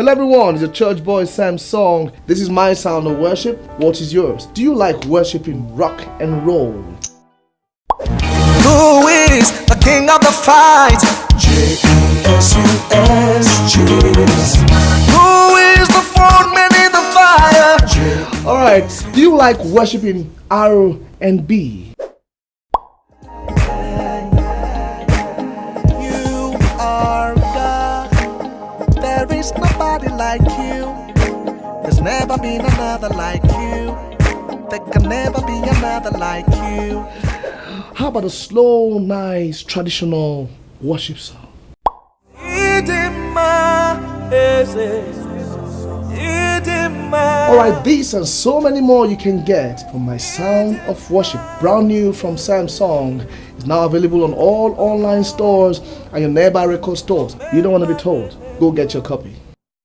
Hello everyone, it's the church boy Samsong. This is my sound of worship. What is yours? Do you like worshiping rock and roll? Who is the king of the fight? J-E-S-U-S, Jesus. Who is the foreman in the fire? Alright, do you like worshiping R&B? You are God. There is nobody like you. There's never been another like you. There can never be another like you. How about a slow, nice, traditional worship song? Alright, these and so many more you can get from my Sound of Worship. Brand new from Samsong. It's now available on all online stores and your nearby record stores. You don't want to be told. Go get your copy.